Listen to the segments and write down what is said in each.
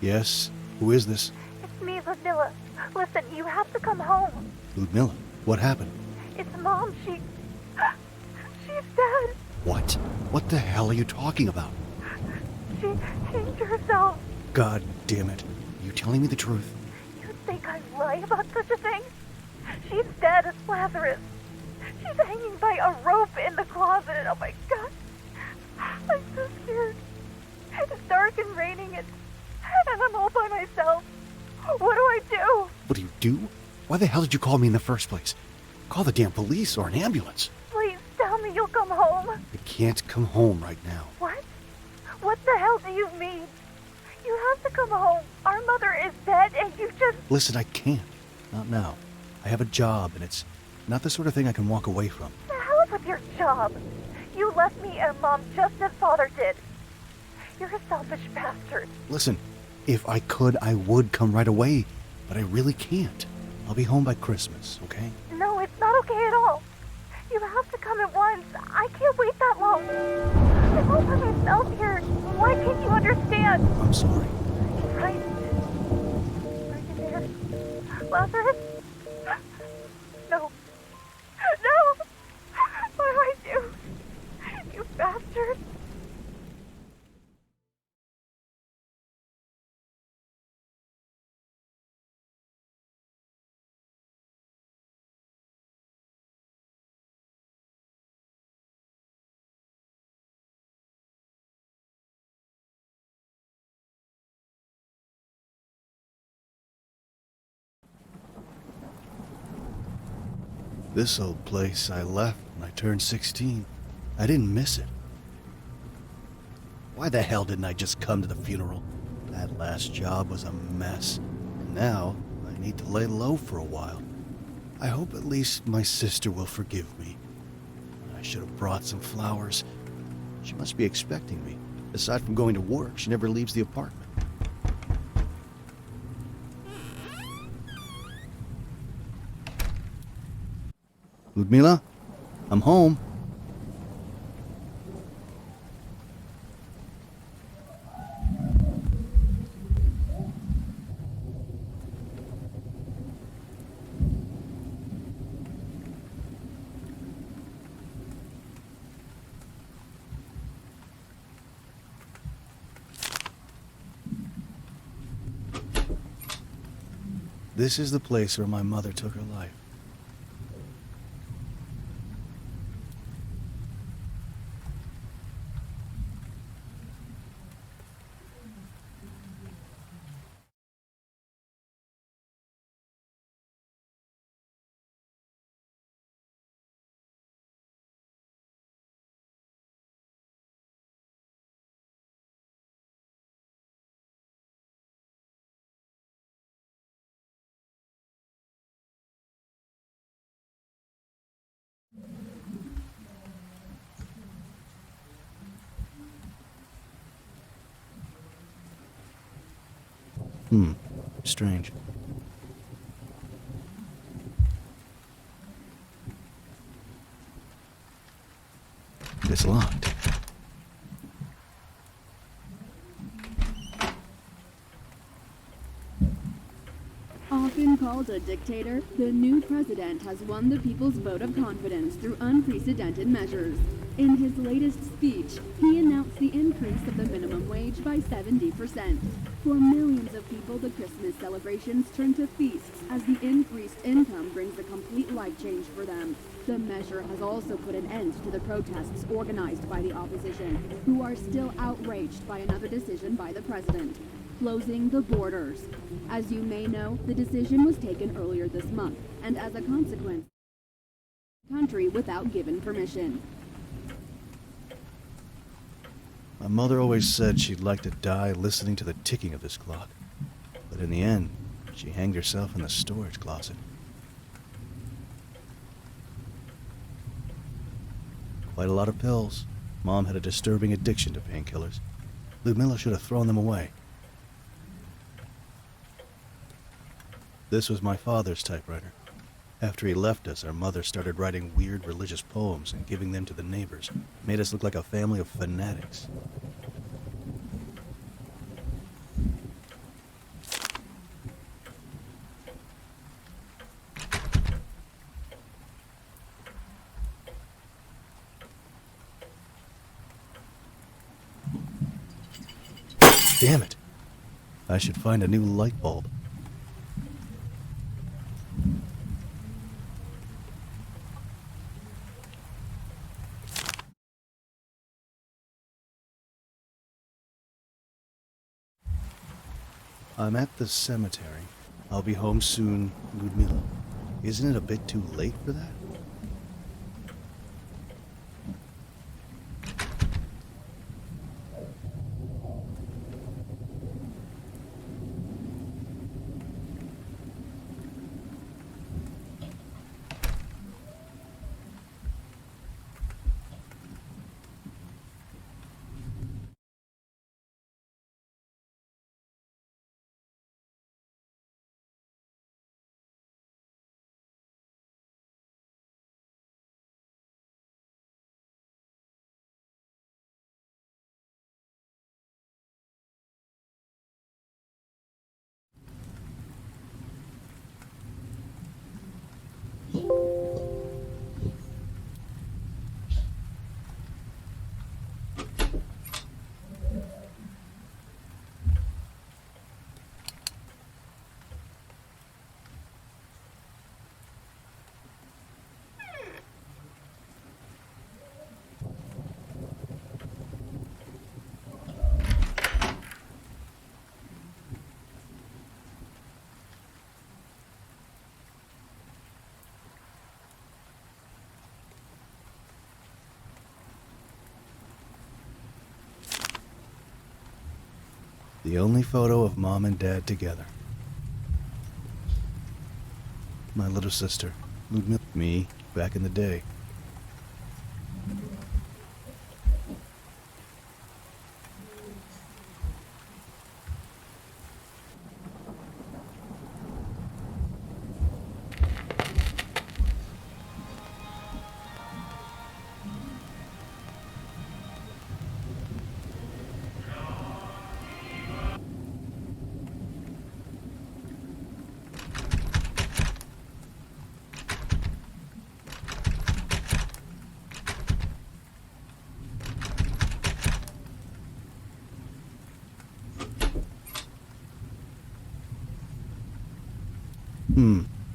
Yes? Who is this? It's me, Lyudmila. Listen, you have to come home. Lyudmila, what happened? It's Mom. She's dead. What? What the hell are you talking about? She hanged herself. God damn it. Are you telling me the truth? You think I'd lie about such a thing? She's dead as Lazarus. She's hanging by a rope in the closet. Oh my God. I'm so scared. It's dark and raining and I'm all by myself. What do I do? What do you do? Why the hell did you call me in the first place? Call the damn police or an ambulance. Please tell me you'll come home. I can't come home right now. What? What the hell do you mean? You have to come home. Our mother is dead and you just... Listen, I can't. Not now. I have a job and it's not the sort of thing I can walk away from. The hell with your job? You left me and Mom just as Father did. You're a selfish bastard. Listen, if I could, I would come right away, but I really can't. I'll be home by Christmas, okay? No, it's not okay at all. You have to come at once. I can't wait that long. I'm all by myself here. Why can't you understand? I'm sorry. Right. Are you there? Lazarus? No. No! What do I do? You bastard. This old place I left when I turned 16. I didn't miss it. Why the hell didn't I just come to the funeral? That last job was a mess. And now I need to lay low for a while. I hope at least my sister will forgive me. I should have brought some flowers. She must be expecting me. Aside from going to work, she never leaves the apartment. Lyudmila, I'm home. This is the place where my mother took her life. Strange. It's locked. Often called a dictator, the new president has won the people's vote of confidence through unprecedented measures. In his latest speech, he announced the increase of the minimum wage by 70%. For millions of people, the Christmas celebrations turn to feasts as the increased income brings a complete life change for them. The measure has also put an end to the protests organized by the opposition, who are still outraged by another decision by the president, closing the borders. As you may know, the decision was taken earlier this month, and as a consequence, country without given permission. My mother always said she'd like to die listening to the ticking of this clock. But in the end, she hanged herself in the storage closet. Quite a lot of pills. Mom had a disturbing addiction to painkillers. Lyudmila should have thrown them away. This was my father's typewriter. After he left us, our mother started writing weird religious poems and giving them to the neighbors. Made us look like a family of fanatics. I should find a new light bulb. I'm at the cemetery. I'll be home soon, Lyudmila. Isn't it a bit too late for that? The only photo of Mom and Dad together. My little sister, Lyudmila, me, back in the day.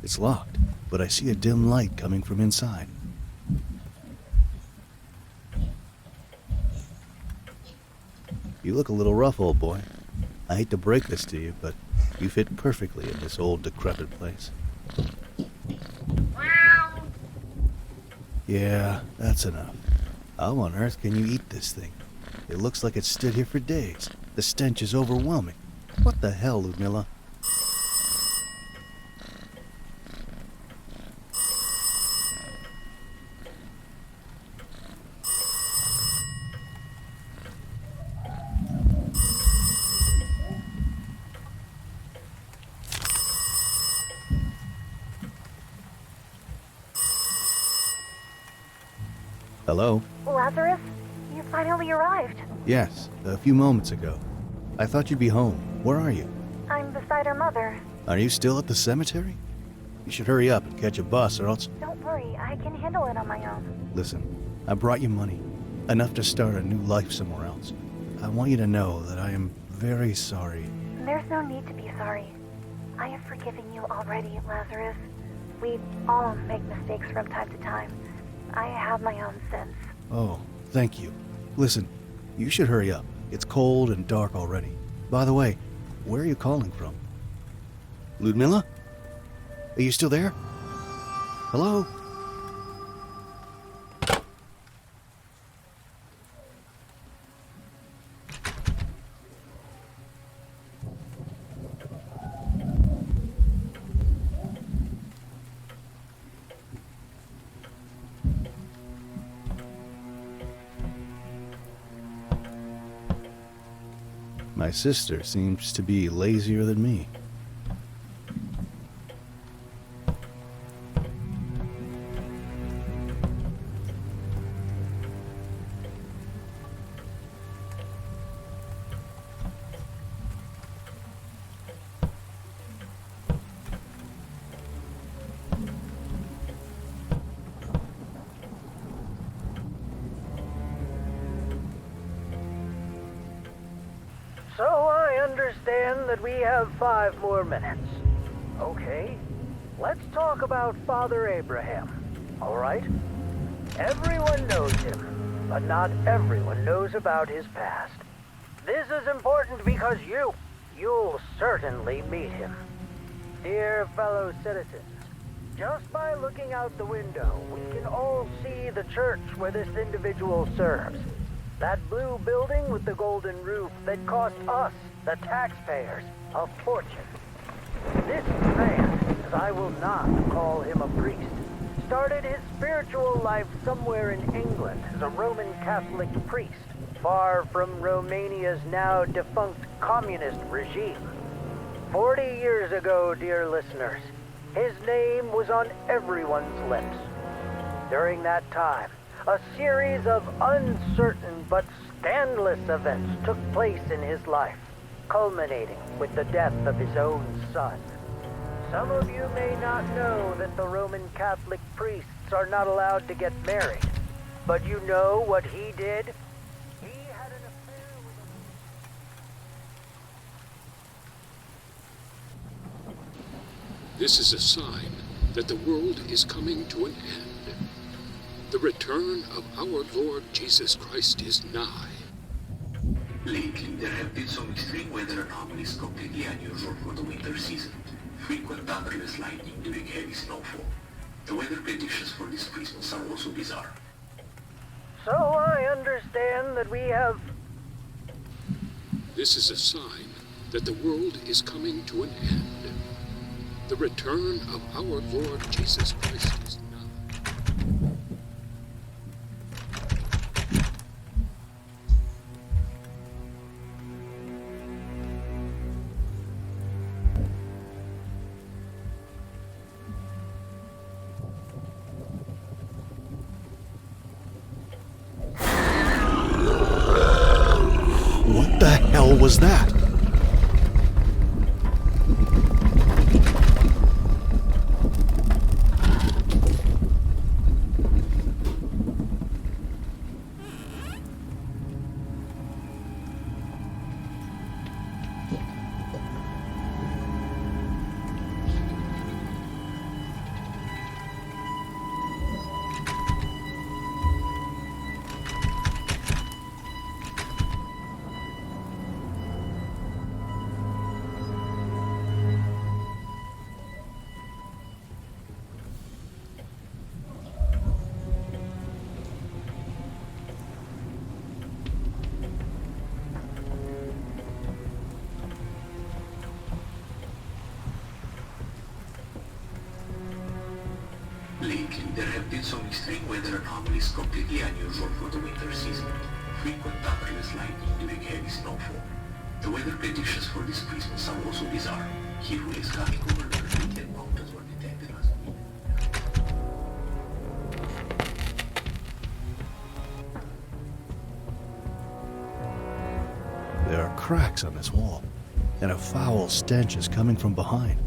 It's locked, but I see a dim light coming from inside. You look a little rough, old boy. I hate to break this to you, but you fit perfectly in this old, decrepit place. Yeah, that's enough. How on earth can you eat this thing? It looks like it's stood here for days. The stench is overwhelming. What the hell, Lyudmila? Hello? Lazarus, you finally arrived. Yes, a few moments ago. I thought you'd be home. Where are you? I'm beside her mother. Are you still at the cemetery? You should hurry up and catch a bus or else... Don't worry, I can handle it on my own. Listen, I brought you money. Enough to start a new life somewhere else. I want you to know that I am very sorry. There's no need to be sorry. I have forgiven you already, Lazarus. We all make mistakes from time to time. I have my own sins. Oh, thank you. Listen, you should hurry up. It's cold and dark already. By the way, where are you calling from? Lyudmila? Are you still there? Hello? My sister seems to be lazier than me. So I understand that we have 5 more minutes. Okay, let's talk about Father Abraham, all right? Everyone knows him, but not everyone knows about his past. This is important because you'll certainly meet him. Dear fellow citizens, just by looking out the window, we can all see the church where this individual serves. That blue building with the golden roof that cost us, the taxpayers, a fortune. This man, as I will not call him a priest, started his spiritual life somewhere in England as a Roman Catholic priest, far from Romania's now defunct communist regime. 40 years ago, dear listeners, his name was on everyone's lips. During that time, a series of uncertain but scandalous events took place in his life, culminating with the death of his own son. Some of you may not know that the Roman Catholic priests are not allowed to get married, but you know what he did? He had an affair with a... This is a sign that the world is coming to an end. The return of our Lord Jesus Christ is nigh. Lately, there have been some extreme weather anomalies completely unusual for the winter season. Frequent thunderous lightning during heavy snowfall. The weather predictions for this Christmas are also bizarre. So I understand that we have... This is a sign that the world is coming to an end. The return of our Lord Jesus Christ is nigh. What the hell was that? Lately, there have been some extreme weather anomalies completely unusual for the winter season. Frequent thunderous lightning during heavy snowfall. The weather predictions for this Christmas are also bizarre. Heat waves coming over the Hfric mountains were detected last week. There are cracks on this wall, and a foul stench is coming from behind.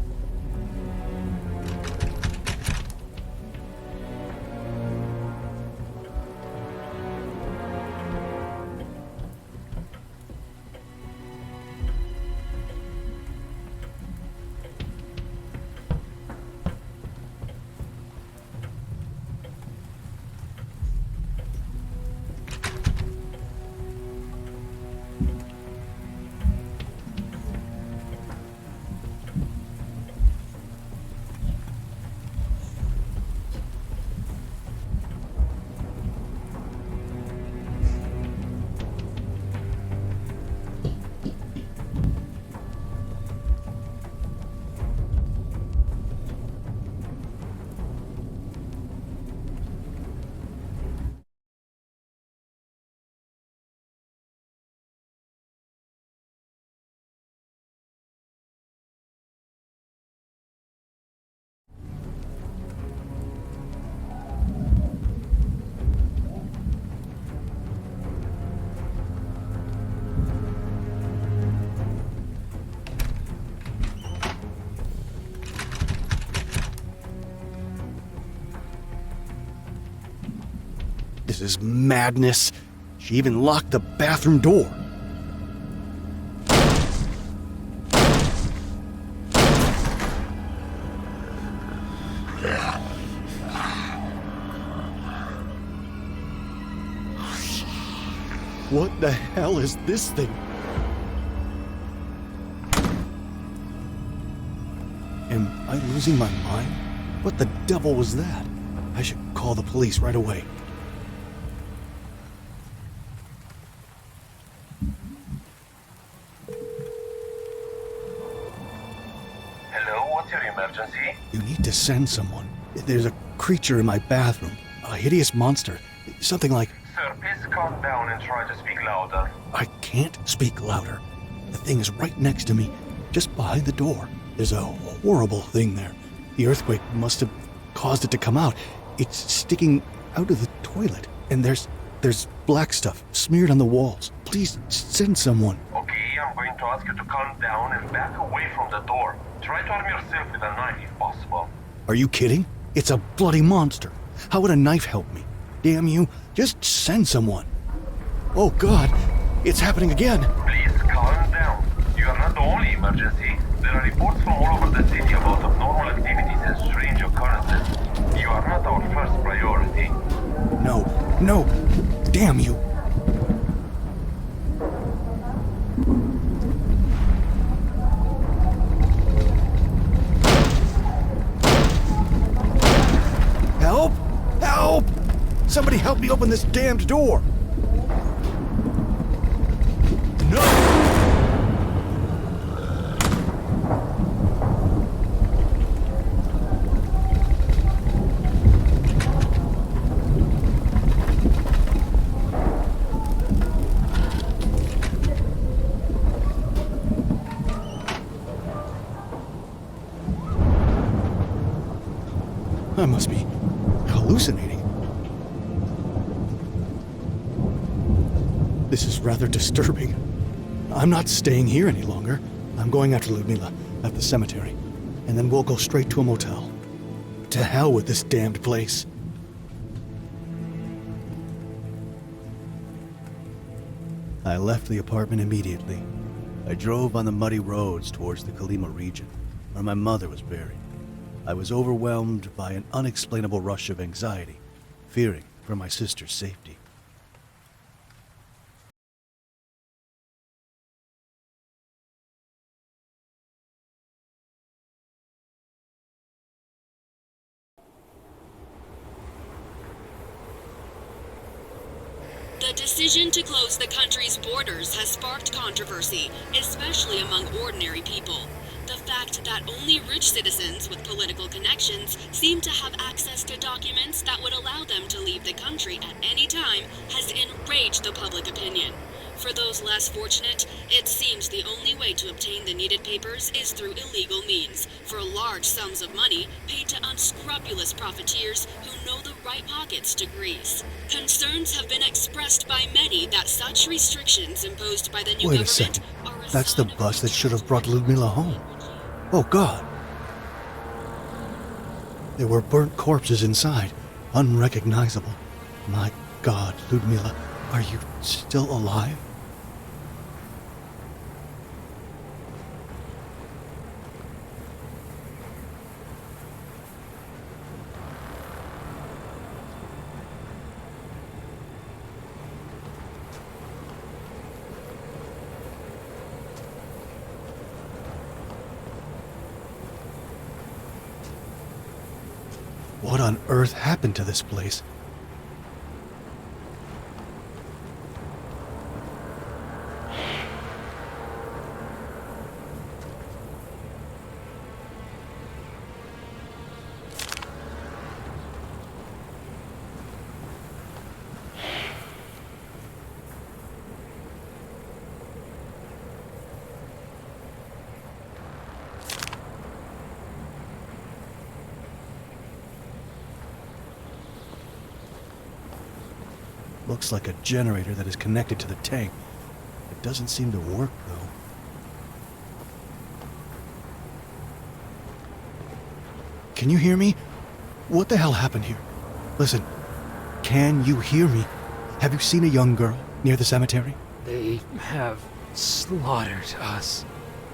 This is madness. She even locked the bathroom door. What the hell is this thing? Am I losing my mind? What the devil was that? I should call the police right away. Hello, what's your emergency? You need to send someone. There's a creature in my bathroom. A hideous monster. Something like... Sir, please calm down and try to speak louder. I can't speak louder. The thing is right next to me, just behind the door. There's a horrible thing there. The earthquake must have caused it to come out. It's sticking out of the toilet, and there's black stuff smeared on the walls. Please send someone. Okay, I'm going to ask you to calm down and back away from the door. Try to arm yourself with a knife if possible. Are you kidding? It's a bloody monster. How would a knife help me? Damn you, just send someone. Oh God, it's happening again. Please calm down. You are not the only emergency. There are reports from all over the city about abnormal activities and strange occurrences. You are not our first priority. No, damn you. Help! Help! Somebody help me open this damned door! No! I must be hallucinating. This is rather disturbing. I'm not staying here any longer. I'm going after Lyudmila at the cemetery, and then we'll go straight to a motel. To hell with this damned place. I left the apartment immediately. I drove on the muddy roads towards the Kolyma region, where my mother was buried. I was overwhelmed by an unexplainable rush of anxiety, fearing for my sister's safety. The decision to close the country's borders has sparked controversy, especially among ordinary people. The fact that only rich citizens with political connections seem to have access to documents that would allow them to leave the country at any time has enraged the public opinion. For those less fortunate, it seems the only way to obtain the needed papers is through illegal means, for large sums of money paid to unscrupulous profiteers who know the right pockets to grease. Concerns have been expressed by many that such restrictions imposed by the new Wait a government second. are a That's the sign of bus that should have brought Lyudmila home. Oh God. There were burnt corpses inside, unrecognizable. My God, Lyudmila, are you still alive? What on earth happened to this place? Looks like a generator that is connected to the tank. It doesn't seem to work, though. Can you hear me? What the hell happened here? Listen, can you hear me? Have you seen a young girl near the cemetery? They have slaughtered us.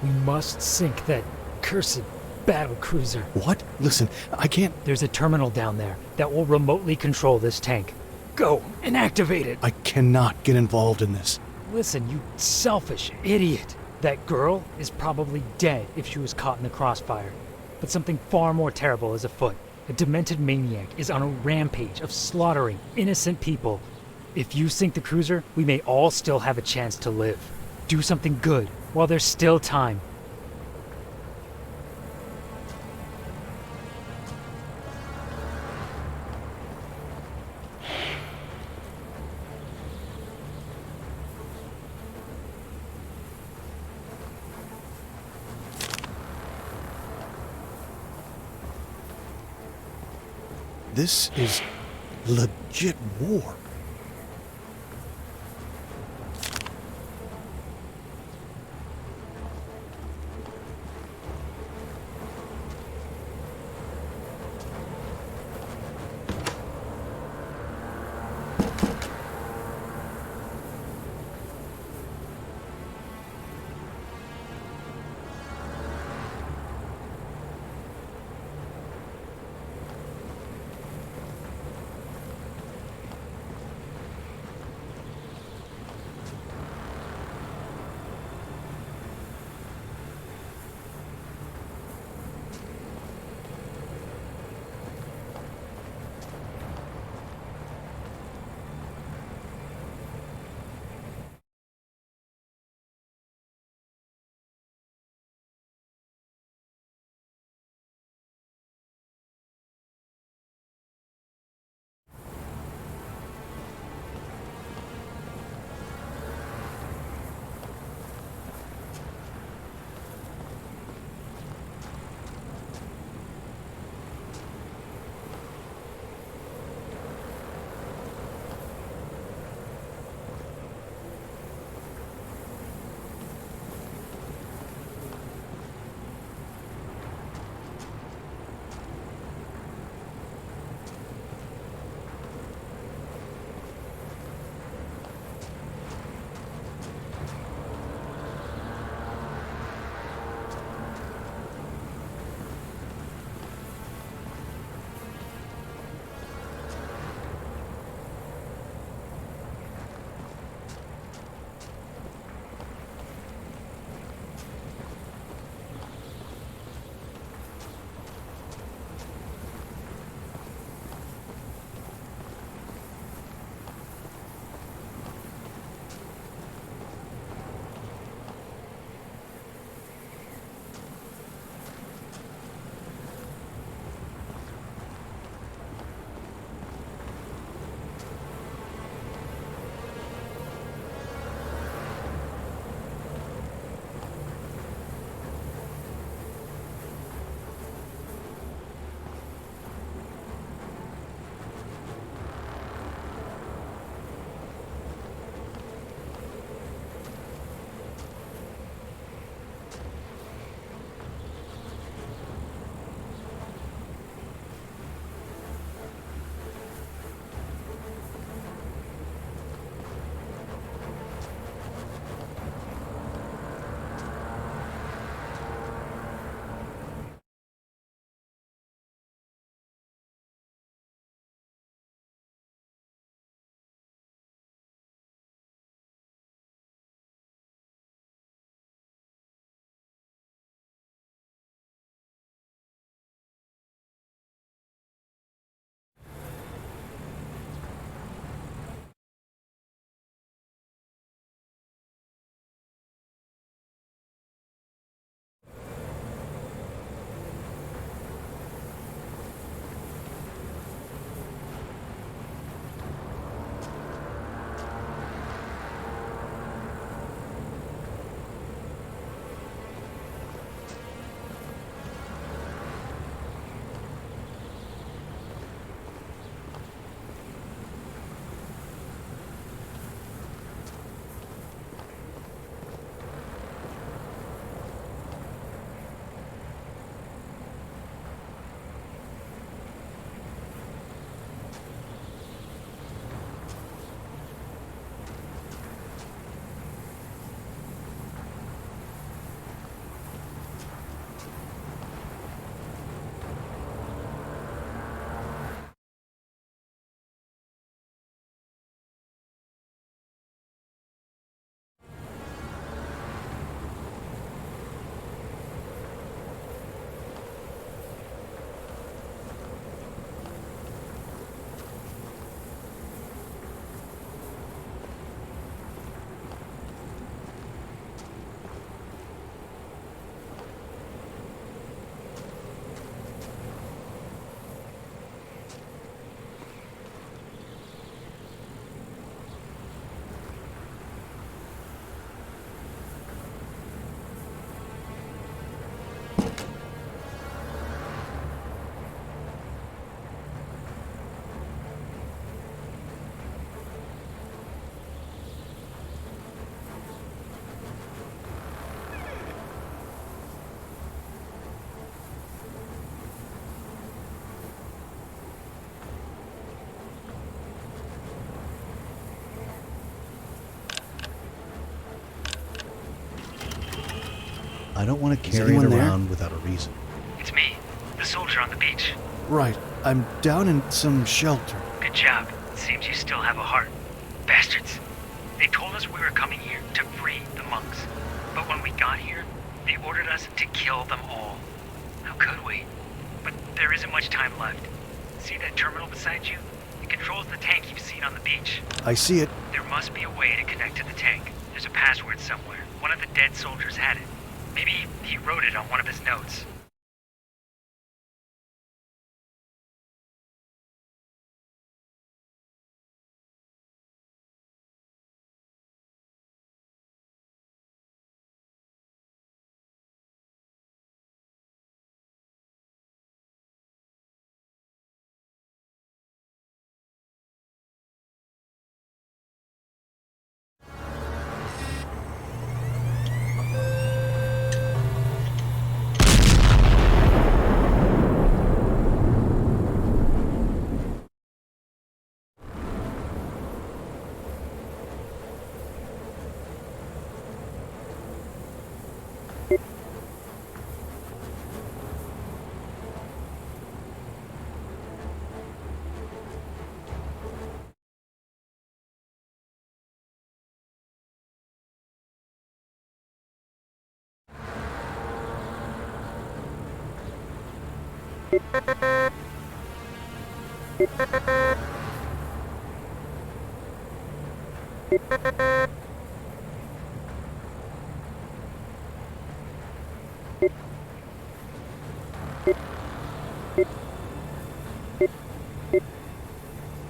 We must sink that cursed battle cruiser. What? Listen, I can't... There's a terminal down there that will remotely control this tank. Go and activate it. I cannot get involved in this. Listen, you selfish idiot. That girl is probably dead if she was caught in the crossfire. But something far more terrible is afoot. A demented maniac is on a rampage of slaughtering innocent people. If you sink the cruiser, we may all still have a chance to live. Do something good while there's still time. This is legit war. I don't want to carry it around without a reason. It's me, the soldier on the beach. Right. I'm down in some shelter. Good job. It seems you still have a heart. Bastards. They told us we were coming here to free the monks. But when we got here, they ordered us to kill them all. How could we? But there isn't much time left. See that terminal beside you? It controls the tank you've seen on the beach. I see it. There must be a way to connect to the tank. There's a password somewhere. One of the dead soldiers had it. Maybe he wrote it on one of his notes.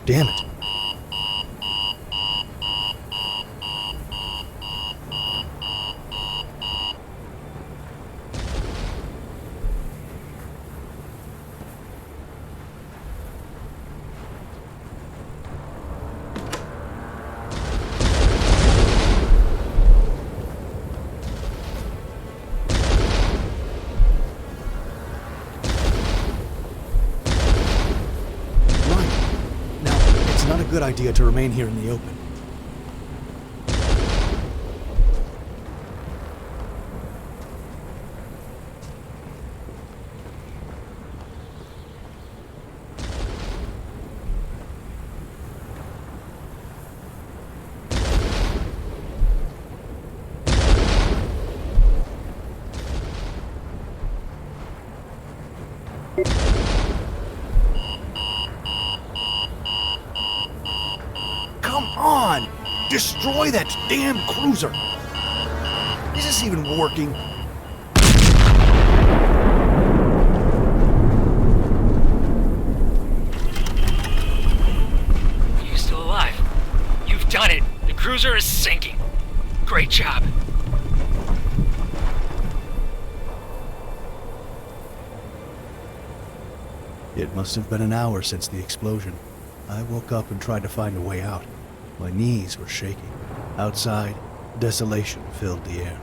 Damn it. Good idea to remain here in the open. Destroy that damn cruiser! Is this even working? You're still alive. You've done it. The cruiser is sinking. Great job. It must have been an hour since the explosion. I woke up and tried to find a way out. My knees were shaking. Outside, desolation filled the air.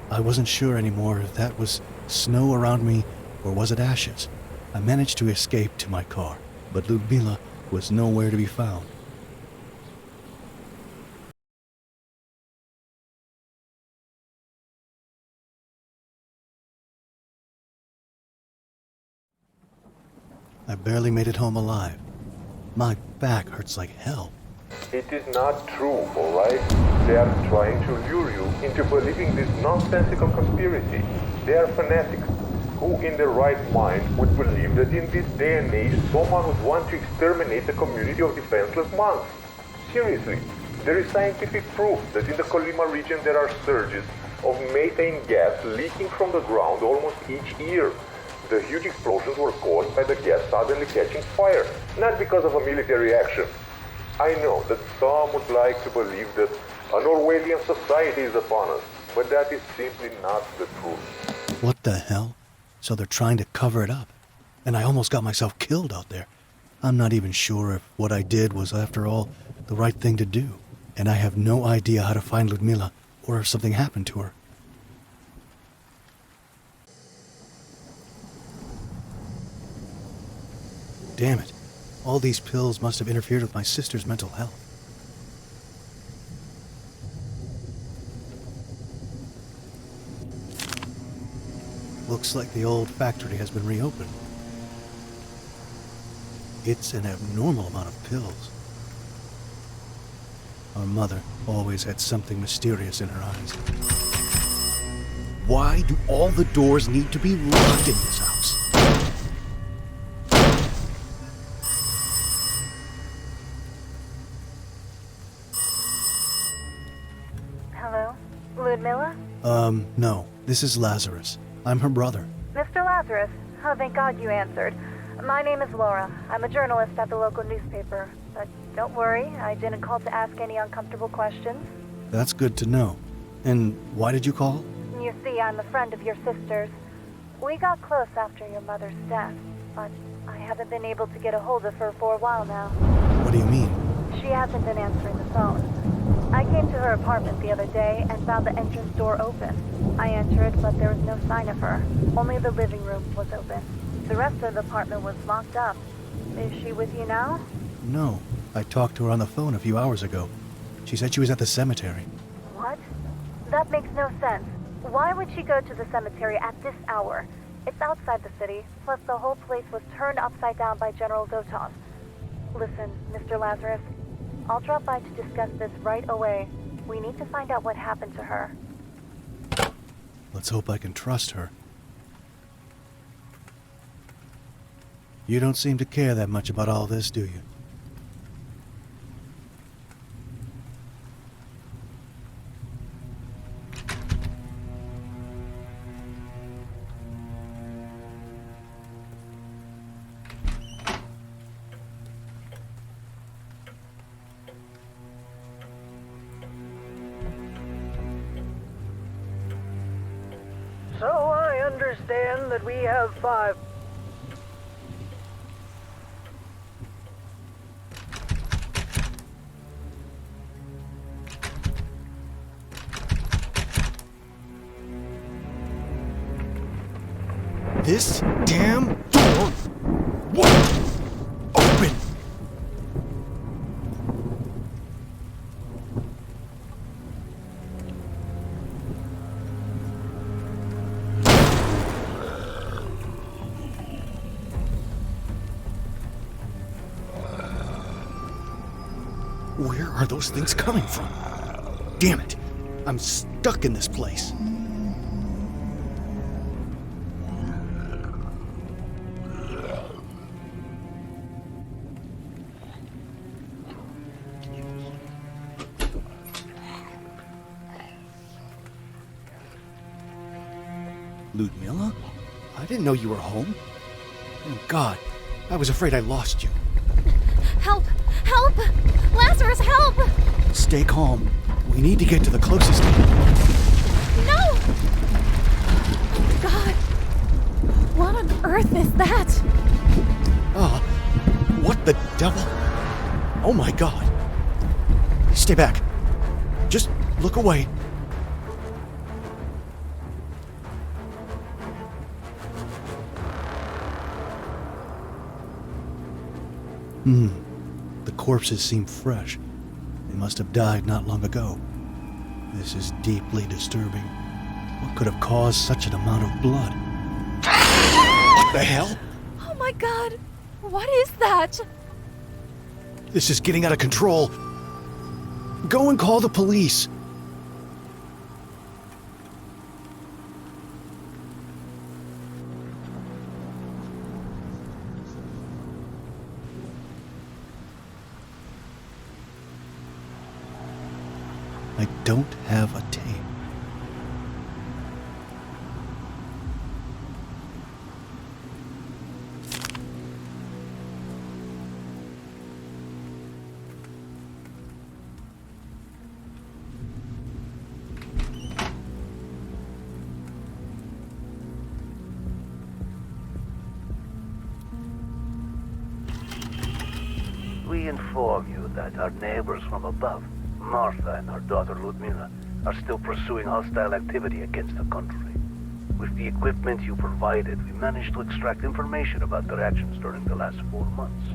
I wasn't sure anymore if that was snow around me or was it ashes. I managed to escape to my car, but Lyudmila was nowhere to be found. I barely made it home alive. My back hurts like hell. It is not true, alright? They are trying to lure you into believing this nonsensical conspiracy. They are fanatics. Who in their right mind would believe that in this day and age someone would want to exterminate a community of defenseless monks? Seriously, there is scientific proof that in the Colima region there are surges of methane gas leaking from the ground almost each year. The huge explosions were caused by the gas suddenly catching fire, not because of a military action. I know that some would like to believe that an Orwellian society is upon us, but that is simply not the truth. What the hell? So they're trying to cover it up. And I almost got myself killed out there. I'm not even sure if what I did was, after all, the right thing to do. And I have no idea how to find Lyudmila or if something happened to her. Damn it. All these pills must have interfered with my sister's mental health. Looks like the old factory has been reopened. It's an abnormal amount of pills. Our mother always had something mysterious in her eyes. Why do all the doors need to be locked in this house? Hello? Lyudmila? No. This is Lazarus. I'm her brother. Mr. Lazarus? Oh, thank God you answered. My name is Laura. I'm a journalist at the local newspaper. But don't worry, I didn't call to ask any uncomfortable questions. That's good to know. And why did you call? You see, I'm a friend of your sister's. We got close after your mother's death, but I haven't been able to get a hold of her for a while now. What do you mean? She hasn't been answering the phone. I came to her apartment the other day and found the entrance door open. I entered, but there was no sign of her. Only the living room was open. The rest of the apartment was locked up. Is she with you now? No. I talked to her on the phone a few hours ago. She said she was at the cemetery. What? That makes no sense. Why would she go to the cemetery at this hour? It's outside the city, plus the whole place was turned upside down by General Gotov. Listen, Mr. Lazarus, I'll drop by to discuss this right away. We need to find out what happened to her. Let's hope I can trust her. You don't seem to care that much about all this, do you? So I understand that we have 5... This damn door won't open! Where are those things coming from? Damn it! I'm stuck in this place. Lyudmila? I didn't know you were home. Oh, God. I was afraid I lost you. Help! Help! Lazarus, help! Stay calm. We need to get to the closest... No! God! What on earth is that? Ah, what the devil? Oh my God. Stay back. Just look away. The corpses seem fresh. They must have died not long ago. This is deeply disturbing. What could have caused such an amount of blood? What the hell? Oh my God! What is that? This is getting out of control. Go and call the police. I don't have a tape. We inform you that our neighbors from above, Martha and her daughter Lyudmila, are still pursuing hostile activity against the country. With the equipment you provided, we managed to extract information about their actions during the last 4 months.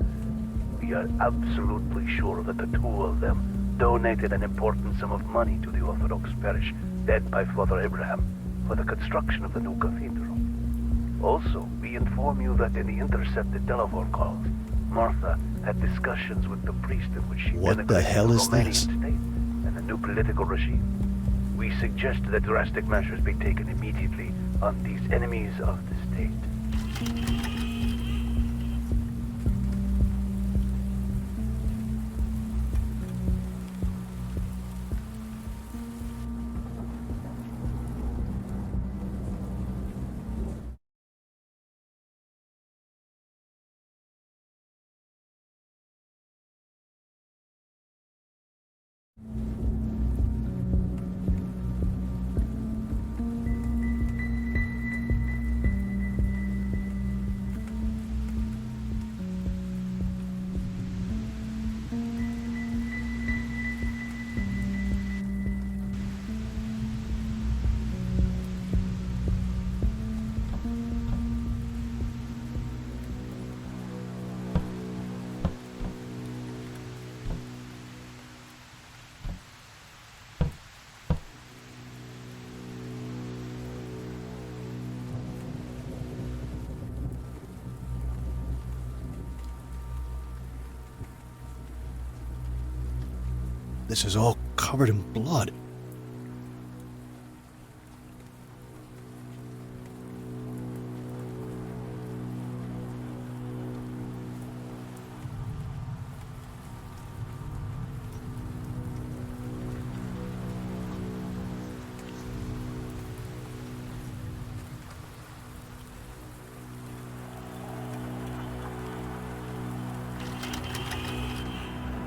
We are absolutely sure that the two of them donated an important sum of money to the Orthodox parish led by Father Abraham for the construction of the new cathedral. Also, we inform you that in the intercepted telephone calls, Martha had discussions with the priest in which she What the denigrated hell is Romanian this? state and the new political regime. We suggest that drastic measures be taken immediately on these enemies of the state. This is all covered in blood.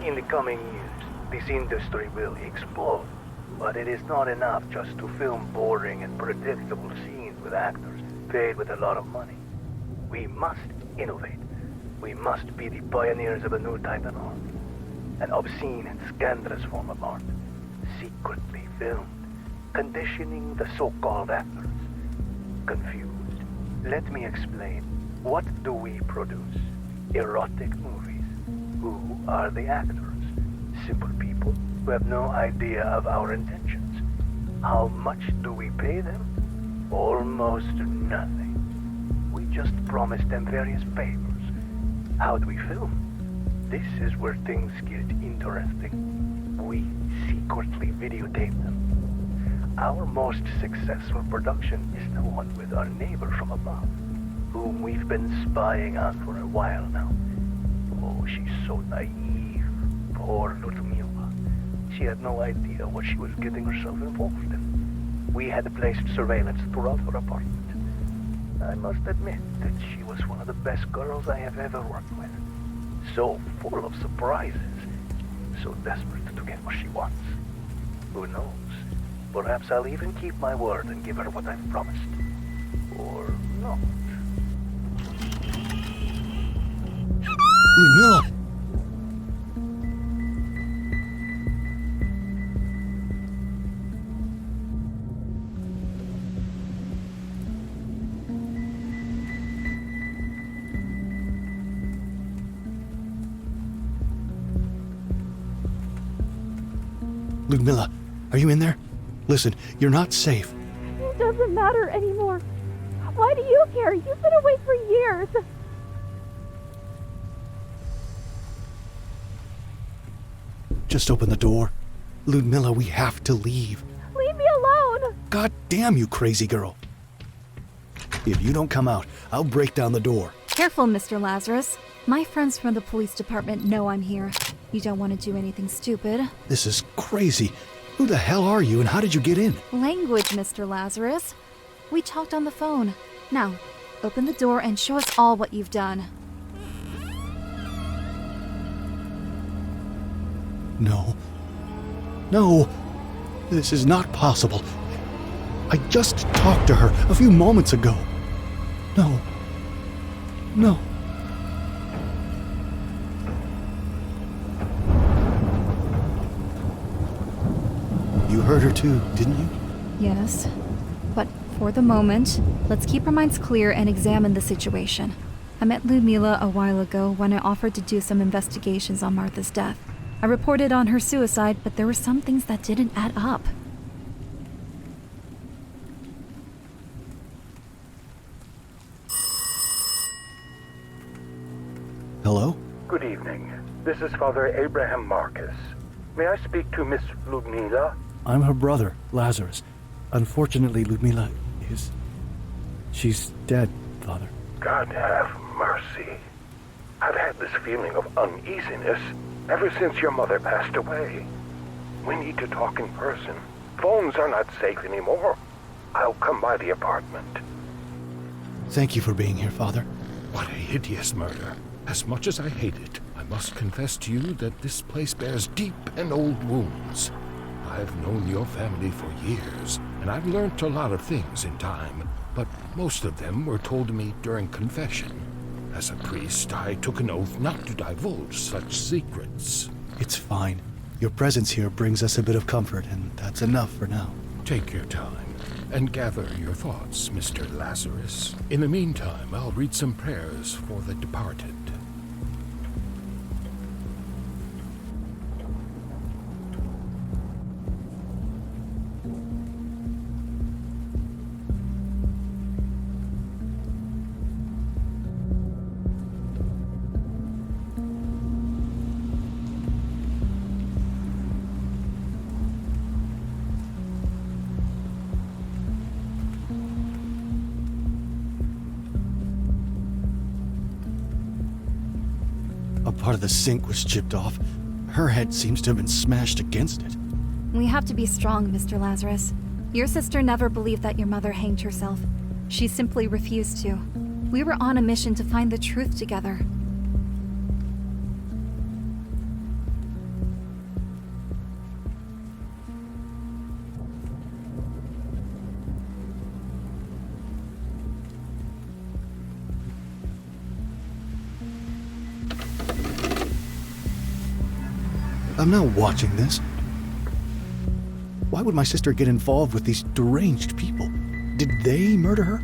In the coming years, this industry will explode, but it is not enough just to film boring and predictable scenes with actors paid with a lot of money. We must innovate. We must be the pioneers of a new type of art. An obscene and scandalous form of art, secretly filmed, conditioning the so-called actors. Confused. Let me explain. What do we produce? Erotic movies. Who are the actors? Simple people who have no idea of our intentions. How much do we pay them? Almost nothing. We just promise them various favors. How do we film? This is where things get interesting. We secretly videotape them. Our most successful production is the one with our neighbor from above, whom we've been spying on for a while now. Oh, she's so naive. Poor Lyudmila. She had no idea what she was getting herself involved in. We had placed surveillance throughout her apartment. I must admit that she was one of the best girls I have ever worked with. So full of surprises. So desperate to get what she wants. Who knows? Perhaps I'll even keep my word and give her what I've promised. Or not. Lyudmila! Lyudmila, are you in there? Listen, you're not safe. It doesn't matter anymore. Why do you care? You've been away for years. Just open the door. Lyudmila, we have to leave. Leave me alone. God damn you, crazy girl. If you don't come out, I'll break down the door. Careful, Mr. Lazarus. My friends from the police department know I'm here. You don't want to do anything stupid. This is crazy. Who the hell are you and how did you get in? Language, Mr. Lazarus. We talked on the phone. Now, open the door and show us all what you've done. No. No. This is not possible. I just talked to her a few moments ago. No. No. You heard her too, didn't you? Yes. But for the moment, let's keep our minds clear and examine the situation. I met Lyudmila a while ago when I offered to do some investigations on Martha's death. I reported on her suicide, but there were some things that didn't add up. Hello? Good evening. This is Father Abraham Marcus. May I speak to Miss Lyudmila? I'm her brother, Lazarus. Unfortunately, Lyudmila is... She's dead, Father. God have mercy. I've had this feeling of uneasiness ever since your mother passed away. We need to talk in person. Phones are not safe anymore. I'll come by the apartment. Thank you for being here, Father. What a hideous murder. As much as I hate it, I must confess to you that this place bears deep and old wounds. I've known your family for years, and I've learnt a lot of things in time, but most of them were told to me during confession. As a priest, I took an oath not to divulge such secrets. It's fine. Your presence here brings us a bit of comfort, and that's enough for now. Take your time and gather your thoughts, Mr. Lazarus. In the meantime, I'll read some prayers for the departed. A part of the sink was chipped off. Her head seems to have been smashed against it. We have to be strong, Mr. Lazarus. Your sister never believed that your mother hanged herself. She simply refused to. We were on a mission to find the truth together. I'm not watching this. Why would my sister get involved with these deranged people? Did they murder her?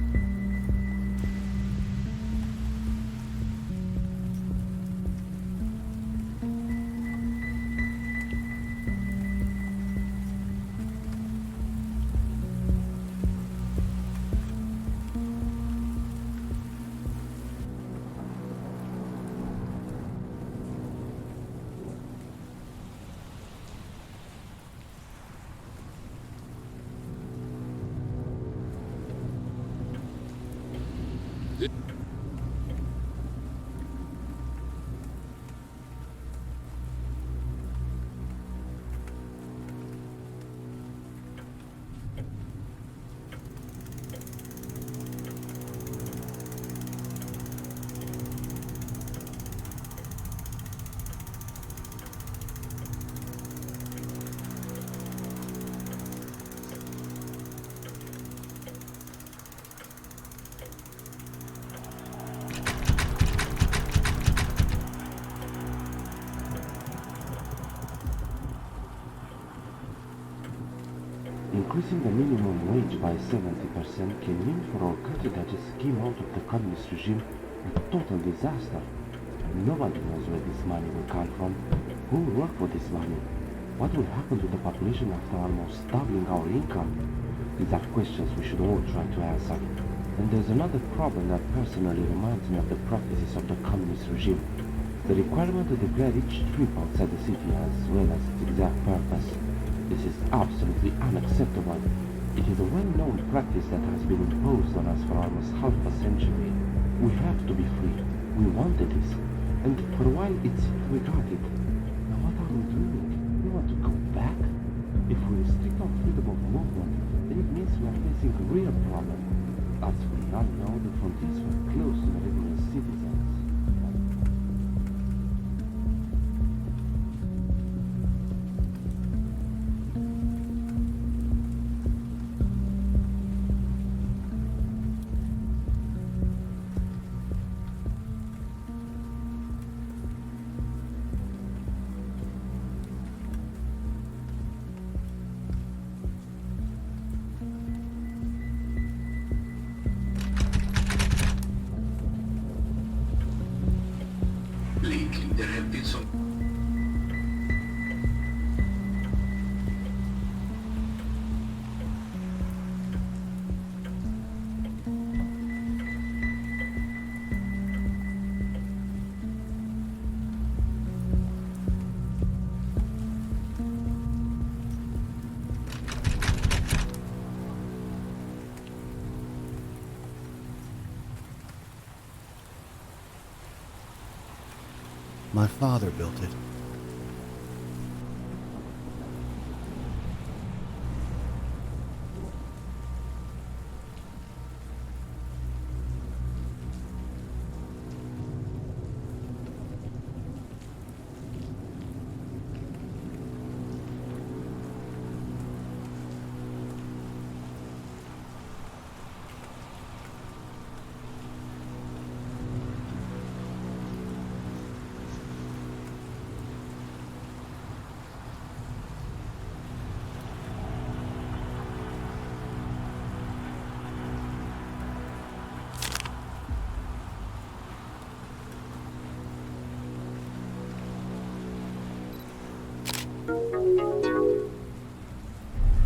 Increasing the minimum wage by 70% can mean for our country that just came out of the communist regime a total disaster. Nobody knows where this money will come from, who will work for this money, what will happen to the population after almost doubling our income. These are questions we should all try to answer. And there's another problem that personally reminds me of the practices of the communist regime. The requirement to declare each trip outside the city as well as its exact purpose. This is absolutely unacceptable. It is a well-known practice that has been imposed on us for almost half a century. We have to be free. We wanted this. And for a while it seemed we got it. Now what are we doing? We want to go back? If we restrict our freedom of movement, then it means we are facing a real problem. As we all know, the frontiers were closed to the regular citizens. Lately, there have been some... My father built it.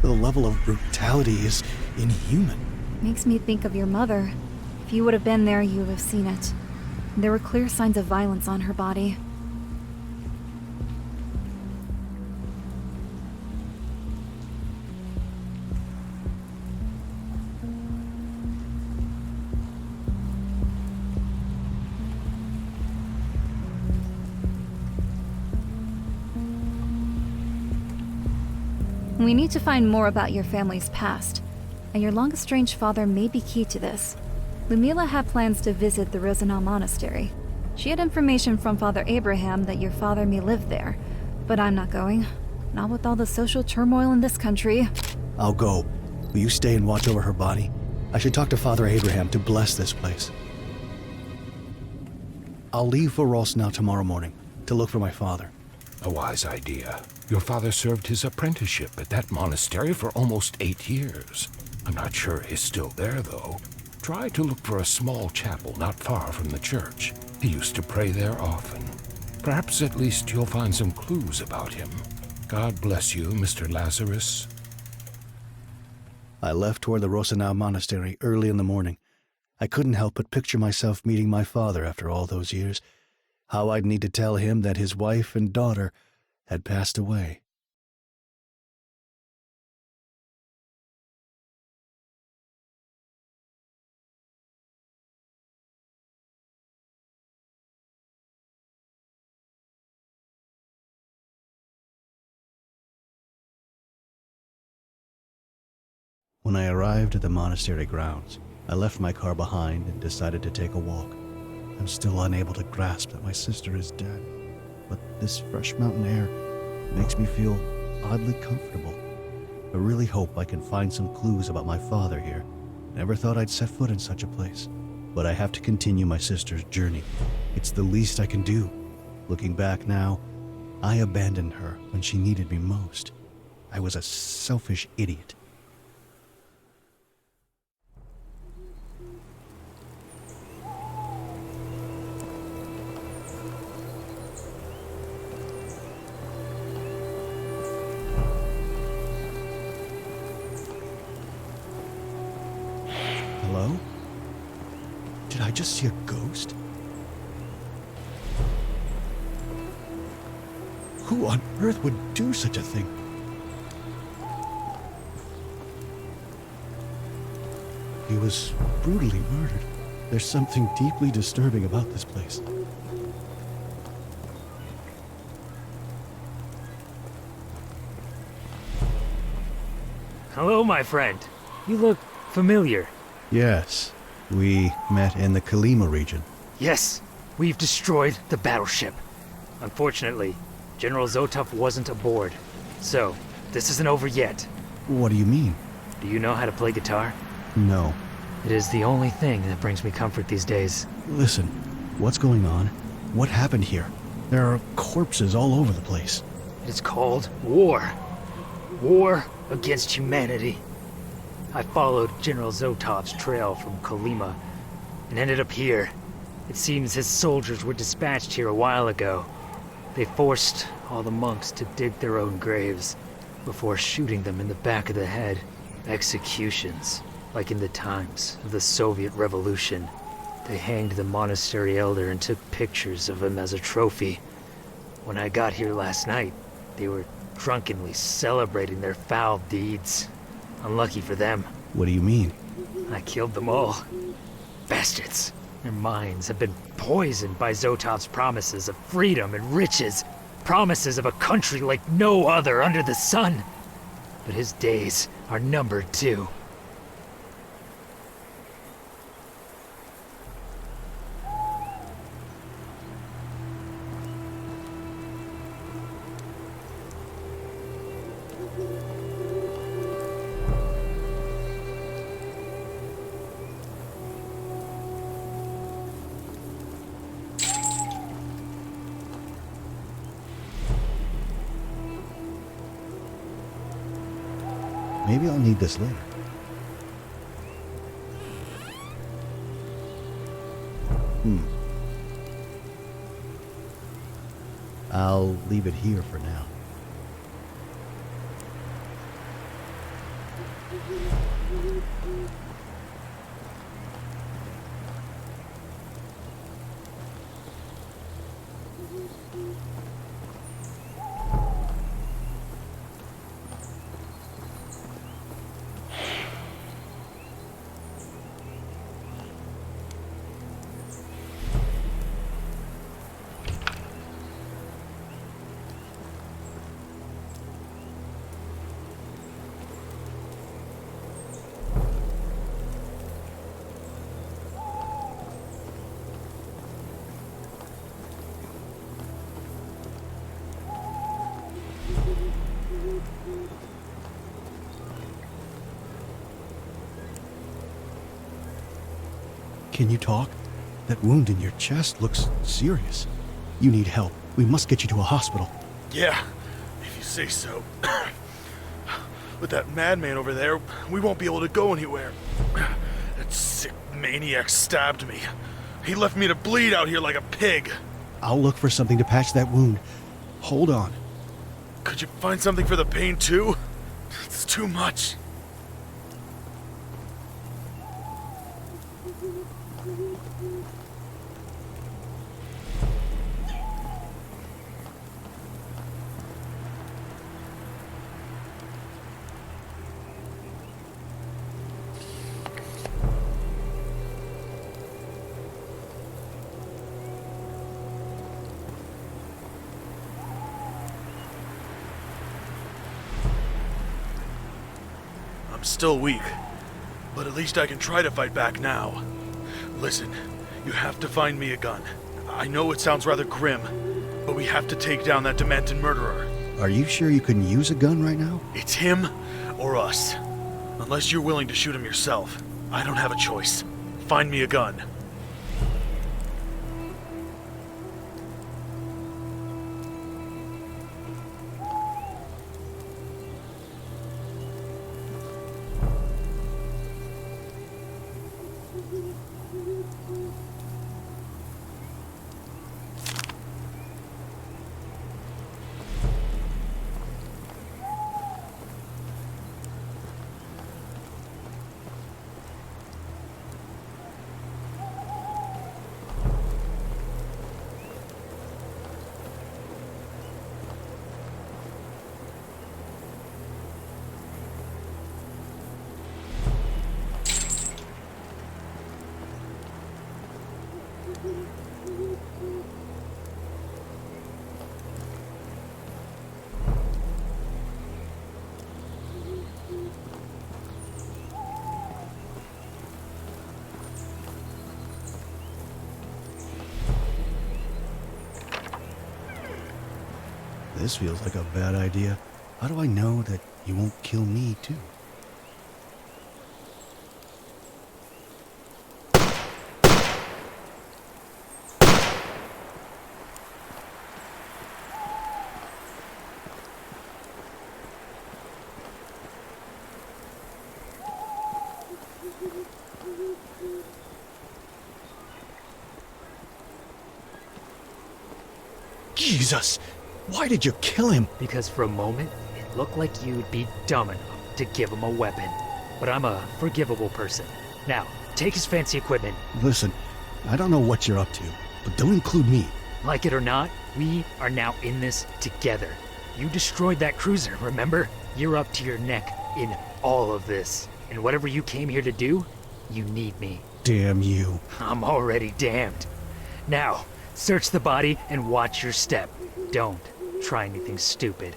The level of brutality is inhuman. Makes me think of your mother. If you would have been there, you would have seen it. There were clear signs of violence on her body. We need to find more about your family's past, and your long-estranged father may be key to this. Lyudmila had plans to visit the Asenile monastery. She had information from Father Abraham that your father may live there, but I'm not going. Not with all the social turmoil in this country. I'll go. Will you stay and watch over her body? I should talk to Father Abraham to bless this place. I'll leave for Rosnau tomorrow morning to look for my father. A wise idea. Your father served his apprenticeship at that monastery for almost 8 years. I'm not sure he's still there, though. Try to look for a small chapel not far from the church. He used to pray there often. Perhaps at least you'll find some clues about him. God bless you, Mr. Lazarus. I left toward the Rosenau monastery early in the morning. I couldn't help but picture myself meeting my father after all those years. How I'd need to tell him that his wife and daughter had passed away. When I arrived at the monastery grounds, I left my car behind and decided to take a walk. I'm still unable to grasp that my sister is dead, but this fresh mountain air makes me feel oddly comfortable. I really hope I can find some clues about my father here. Never thought I'd set foot in such a place, but I have to continue my sister's journey. It's the least I can do. Looking back now, I abandoned her when she needed me most. I was a selfish idiot. Hello? Did I just see a ghost? Who on earth would do such a thing? He was brutally murdered. There's something deeply disturbing about this place. Hello, my friend. You look familiar. Yes, we met in the Kolyma region. Yes, we've destroyed the battleship. Unfortunately, General Zotov wasn't aboard. So, this isn't over yet. What do you mean? Do you know how to play guitar? No. It is the only thing that brings me comfort these days. Listen, what's going on? What happened here? There are corpses all over the place. It is called war. War against humanity. I followed General Zotov's trail from Kolyma and ended up here. It seems his soldiers were dispatched here a while ago. They forced all the monks to dig their own graves before shooting them in the back of the head. Executions, like in the times of the Soviet Revolution. They hanged the monastery elder and took pictures of him as a trophy. When I got here last night, they were drunkenly celebrating their foul deeds. Unlucky for them. What do you mean? I killed them all. Bastards. Their minds have been poisoned by Zotov's promises of freedom and riches, promises of a country like no other under the sun. But his days are numbered too. Maybe I'll need this later. I'll leave it here for now. Can you talk? That wound in your chest looks serious. You need help. We must get you to a hospital. Yeah, if you say so. With that madman over there, we won't be able to go anywhere. That sick maniac stabbed me. He left me to bleed out here like a pig. I'll look for something to patch that wound. Hold on. Could you find something for the pain too? It's too much. I'm still weak, but at least I can try to fight back now. Listen, you have to find me a gun. I know it sounds rather grim, but we have to take down that demented murderer. Are you sure you can use a gun right now? It's him or us. Unless you're willing to shoot him yourself, I don't have a choice. Find me a gun. This feels like a bad idea. How do I know that you won't kill me, too? Jesus! Why did you kill him? Because for a moment, it looked like you'd be dumb enough to give him a weapon. But I'm a forgivable person. Now, take his fancy equipment. Listen, I don't know what you're up to, but don't include me. Like it or not, we are now in this together. You destroyed that cruiser, remember? You're up to your neck in all of this. And whatever you came here to do, you need me. Damn you. I'm already damned. Now, search the body and watch your step. Don't try anything stupid.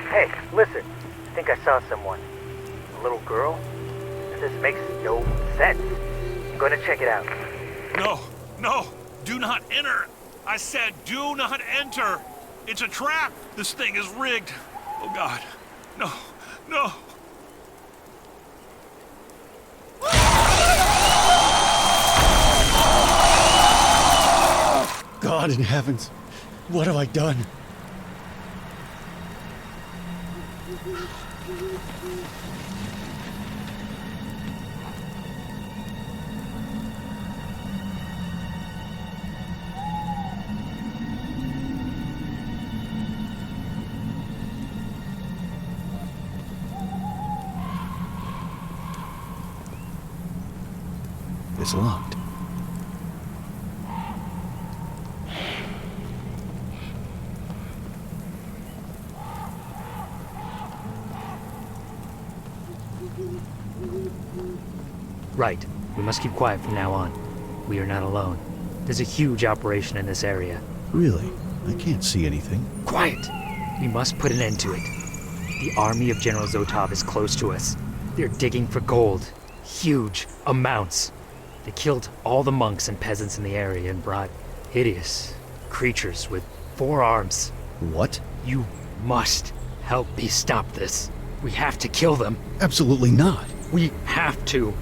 Hey, listen. I think I saw someone. A little girl? This makes no sense. I'm gonna check it out. No, no, do not enter. I said do not enter. It's a trap. This thing is rigged. Oh God, no, no. God in heavens, what have I done? It's locked. Right. We must keep quiet from now on. We are not alone. There's a huge operation in this area. Really? I can't see anything. Quiet! We must put an end to it. The army of General Zotov is close to us. They're digging for gold. Huge amounts. They killed all the monks and peasants in the area and brought hideous creatures with 4 arms. What? You must help me stop this. We have to kill them. Absolutely not. We have to.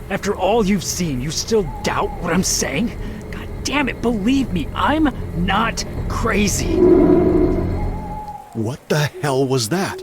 After all you've seen, you still doubt what I'm saying? God damn it, believe me, I'm not crazy. What the hell was that?